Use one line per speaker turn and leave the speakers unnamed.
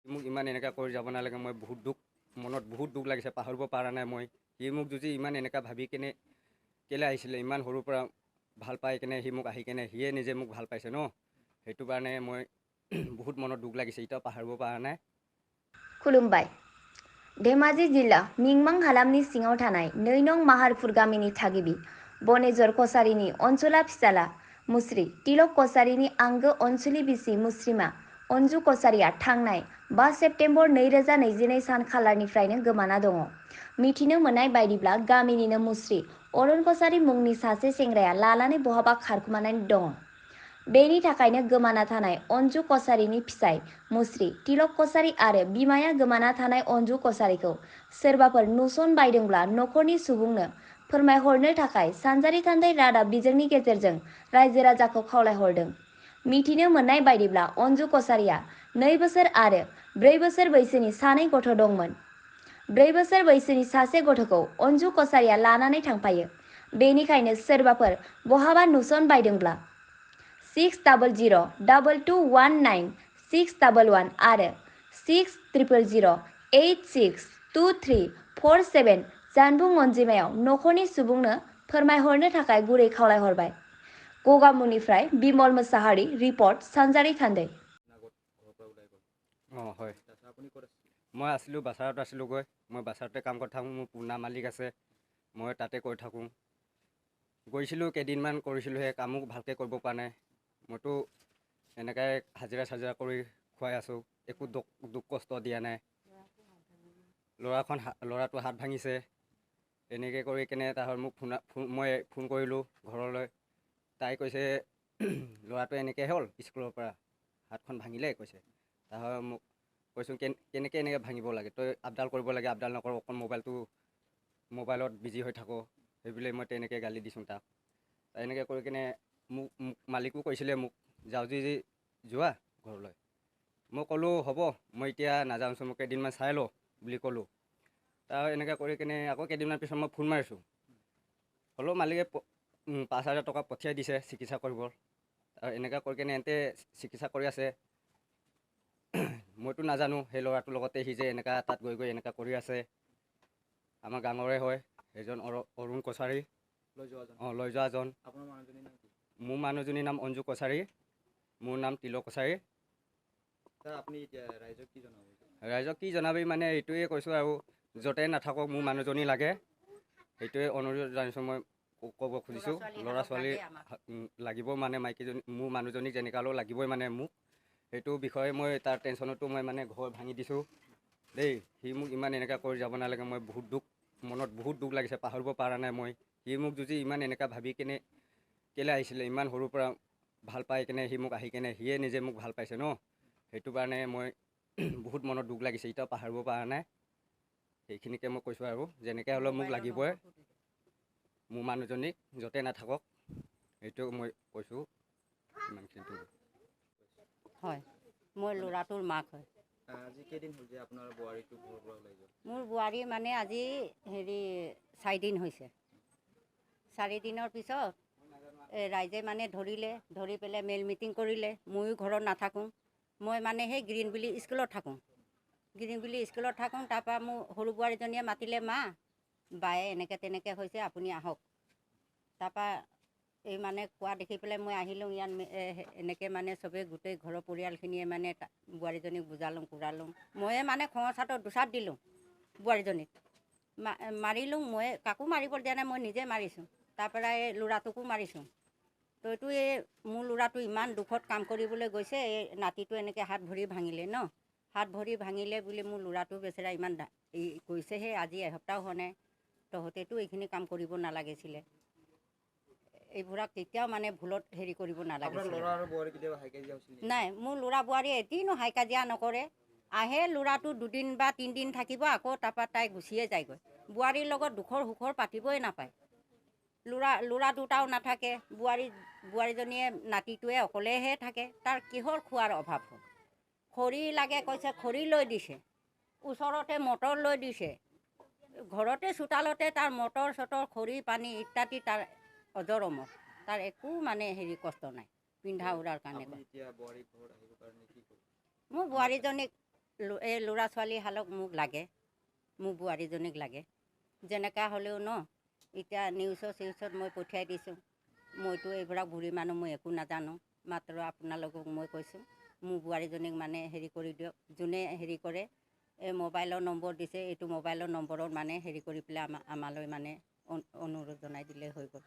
মোক ইমান এনেকা কৰি যাব নালাগে, মই বহুত দুখ, মনত বহুত দুখ লাগিছে, পাহৰিব পৰা নাই মই। সি মোক যদি ইমান এনেকা ভাবি কেনে কেলে আহিছিলে, ইমান সৰুৰ পৰা ভাল পাই কেনে সি মোক আহি কেনে সিয়ে নিজে মোক ভাল পাইছে ন, সেইটো কাৰণে মই বহুত মনত দুখ লাগিছে, এতিয়াও পাহৰিব পৰা নাই।
खुलुमबाय। धेमाजि जिल्ला मिंमां हालामनि सिङाव थानाय 2 नं माहारपुर गामिनि थागिबि बनेजर कसारीनि अनसुला फिसाला मुस्रि तिलक कसारीनि आंगो अनसुलि बिसि मुस्रिमा अनजु कसारिया थांनाय 5 सेप्तेम्बर 2022 सान खालारनिफ्रायनो गोमाना दङ। मिथिनो मोननाय बायदिब्ला गामिनिनो मुस्रि अरुण कसारी मुंनि सासे सेंग्राया लानानै बहाबा खारखुमानानै दङ। बेनि थाखायनो गोमाना थानाय अनजु कसारीनि फिसाय मुस्रि तिलक कसारी आरो बिमाया गोमाना थानाय अनजु कसारीखौ सोरबाफोर नुसन बायदोंब्ला नखरनि सुबुंनो फोरमायहरनो थाखाय सानजारि थान्दै रादाब बिजोंनि गेजेरजों रायजो राजाखौ खावलायहरदों। मिथिनो मोननाय बायदिब्ला अनजु कसारिया 2 बोसोर आरो 4 बोसोर बैसोनि सानै गथ' दंमोन। 4 बोसोर बैसोनि सासे गथ'खौ अनजु कसारिया लानानै थांफायो। बेनिखायनो सोरबाफोर बहाबा नुसन बायदोंब्ला 6002219611 आरो 6000862347 जानबुं अनजिमायाव नखरनि सुबुंनो फोरमायहरनो थाखाय गुरै खावलायहरबाय। गगामुनिफ्राय बिमल मोसाहारि रिपर्ट सानजारि थान्दै।
হয়, মই আছিলোঁ বাছাৰত আছিলোঁগৈ, মই বাছাৰতে কাম কৰি থাকোঁ, মোৰ পুৰণা মালিক আছে, মই তাতে কৰি থাকোঁ। গৈছিলোঁ কেইদিনমান কৰিছিলোঁ, সেই কামো ভালকৈ কৰিব পৰা নাই। মইতো এনেকৈ হাজিৰা চাজিৰা কৰি খুৱাই আছোঁ, একো দুখ কষ্ট দিয়া নাই। ল'ৰাটো হাত ভাঙিছে, এনেকৈ কৰি কেনে তাহাঁত মোক মই ফোন কৰিলোঁ ঘৰলৈ। তাই কৈছে ল'ৰাটো এনেকৈ হ'ল স্কুলৰ পৰা হাতখন ভাঙিলে কৈছে। তাহাঁত মোক কৈছোঁ কেনেকৈ এনেকৈ ভাঙিব লাগে, তই আপডাল কৰিব লাগে, আপডাল নকৰ, অকণ মোবাইলত বিজি হৈ থাকোঁ, সেইবুলি মই তেনেকৈ গালি দিছোঁ তাক। এনেকৈ কৰি কিনে মোক মালিকো কৈছিলে মোক যাওঁ যদি যোৱা ঘৰলৈ। মই ক'লোঁ হ'ব, মই এতিয়া নাযাওঁচোন, মোক কেইদিনমান চাই লওঁ বুলি ক'লোঁ। তাৰ এনেকৈ কৰি কিনে আকৌ কেইদিনমান পিছত মই ফোন মাৰিছোঁ, হ'লেও মালিকে 5,000 টকা পঠিয়াই দিছে চিকিৎসা কৰিব। আৰু এনেকৈ কৰি কিনে এন্তে চিকিৎসা কৰি আছে। মইতো নাজানো সেই ল'ৰাটোৰ লগতে সি যে এনেকুৱা তাত গৈ এনেকুৱা কৰি আছে। আমাৰ গাঁৱৰে হয় সেইজন অৰুণ কছাৰী, লৈ যোৱাজন। মোৰ মানুহজনীৰ নাম অঞ্জু কছাৰী, মোৰ নাম তিলক কছাৰী।
আপুনি এতিয়া ৰাইজক কি জনাব?
ৰাইজক কি জনাবি মানে এইটোৱে কৈছোঁ, আৰু য'তে নাথাকক মোৰ মানুহজনী লাগে, সেইটোৱে অনুৰোধ জানিছোঁ। মই ক'ব খুজিছোঁ ল'ৰা ছোৱালী লাগিব, মানে মাইকীজনী মোৰ মানুহজনী যেনেকৈ হ'লেও লাগিবই মানে মোক। সেইটো বিষয়ে মই তাৰ টেনশ্যনতো মই মানে ঘৰ ভাঙি দিছোঁ দেই। সি মোক ইমান এনেকুৱা কৰি যাব নালাগে, মই বহুত দুখ, মনত বহুত দুখ লাগিছে, পাহৰিব পৰা নাই মই। সি মোক যদি ইমান এনেকুৱা ভাবি কেনে কেলে আহিছিলে, ইমান সৰুৰ পৰা ভাল পাই কেনে সি মোক আহি কেনে সিয়ে নিজে মোক ভাল পাইছে ন, সেইটো কাৰণে মই বহুত মনত দুখ লাগিছে, এতিয়াও পাহৰিব পৰা নাই। সেইখিনিকে মই কৈছোঁ, আৰু যেনেকৈ হ'লেও মোক লাগিবই মোৰ মানুহজনীক, য'তে নাথাকক, সেইটো মই কৈছোঁ ইমানখিনি।
হয়, মই ল'ৰাটোৰ মাক হয়।
আজি কেইদিন হ'ল যে আপোনাৰ বোৱাৰীটো ঘৰৰ পৰা ওলাই গ'ল?
মোৰ বোৱাৰী মানে আজি 4 দিন হৈছে। 4 দিনৰ পিছত ৰাইজে মানে ধৰি পেলাই মেল মিটিং কৰিলে। ময়ো ঘৰত নাথাকোঁ, মই মানে সেই গ্ৰীণবিলি স্কুলত থাকোঁ। তাৰপৰা মোৰ সৰু বোৱাৰীজনীয়ে মাতিলে, মা বায়ে এনেকৈ তেনেকৈ হৈছে, আপুনি আহক। তাৰপৰা এই মানে কোৱা দেখি পেলাই মই আহিলোঁ ইয়াত। এনেকৈ মানে চবেই গোটেই ঘৰৰ পৰিয়ালখিনিয়ে মানে বোৱাৰীজনীক বুজালোঁ কুৰালোঁ। ময়ে মানে খঙৰ চাটত দুচাট দিলোঁ বোৱাৰীজনীক, মাৰিলোঁ। মই কাকো মাৰিব দিয়া নাই, মই নিজে মাৰিছোঁ। তাৰপৰা এই ল'ৰাটোকো মাৰিছোঁ। তইতো এই মোৰ ল'ৰাটো ইমান দুখত কাম কৰিবলৈ গৈছে, এই নাতিটো এনেকৈ হাত ভৰি ভাঙিলে ন, হাত ভৰি ভাঙিলে বুলি মোৰ ল'ৰাটো বেচেৰা ইমান কৈছেহে, আজি এসপ্তাহ হোৱা নাই। তহঁতেতো এইখিনি কাম কৰিব নালাগিছিলে, এইবোৰক কেতিয়াও মানে ভুলত কৰিব নালাগিছিলে।
ল'ৰা আৰু বোৱাৰী কেতিয়াবা হাই কাজিয়া হৈছিল?
নাই, মোৰ ল'ৰা বোৱাৰীয়ে এদিনো হাই কাজিয়া নকৰে। আহে ল'ৰাটো 2 দিন বা 3 দিন থাকিব, আকৌ তাৰপৰা তাই গুচিয়ে যায়গৈ। বোৱাৰীৰ লগত দুখৰ সুখৰ পাতিবই নাপায়। ল'ৰা দুটাও নাথাকে, বোৱাৰীজনীয়ে নাতিটোৱে অকলেহে থাকে। তাৰ কিহৰ খোৱাৰ অভাৱ হ'ল? খৰি লাগে কৈছে, খৰি লৈ দিছে। ওচৰতে মটৰ লৈ দিছে, ঘৰতে চোতালতে তাৰ মটৰ চটৰ খৰি পানী ইত্যাদি তাৰ অজৰ অমৰ। তাৰ একো মানে কষ্ট নাই পিন্ধা উৰাৰ কাৰণে।
এতিয়া বোৱাৰীৰ ঘৰত আহিবৰ কাৰণে কি কৰিব?
মোৰ বোৱাৰীজনীক এই ল'ৰা ছোৱালীহালক মোক লাগে, মোৰ বোৱাৰীজনীক লাগে। যেনেকুৱা হ'লেও ন, এতিয়া চিউজত মই পঠিয়াই দিছোঁ। মইতো এইবিলাক বুঢ়ী মানুহ, মই একো নাজানো। মাত্ৰ আপোনালোকক মই কৈছোঁ, মোৰ বোৱাৰীজনীক মানে হেৰি কৰি দিয়ক। যোনে হেৰি কৰে, এই মোবাইলৰ নম্বৰ দিছে, এইটো মোবাইলৰ নম্বৰত মানে হেৰি কৰি পেলাই আমালৈ মানে অনুৰোধ জনাই দিলে হৈ গ'ল।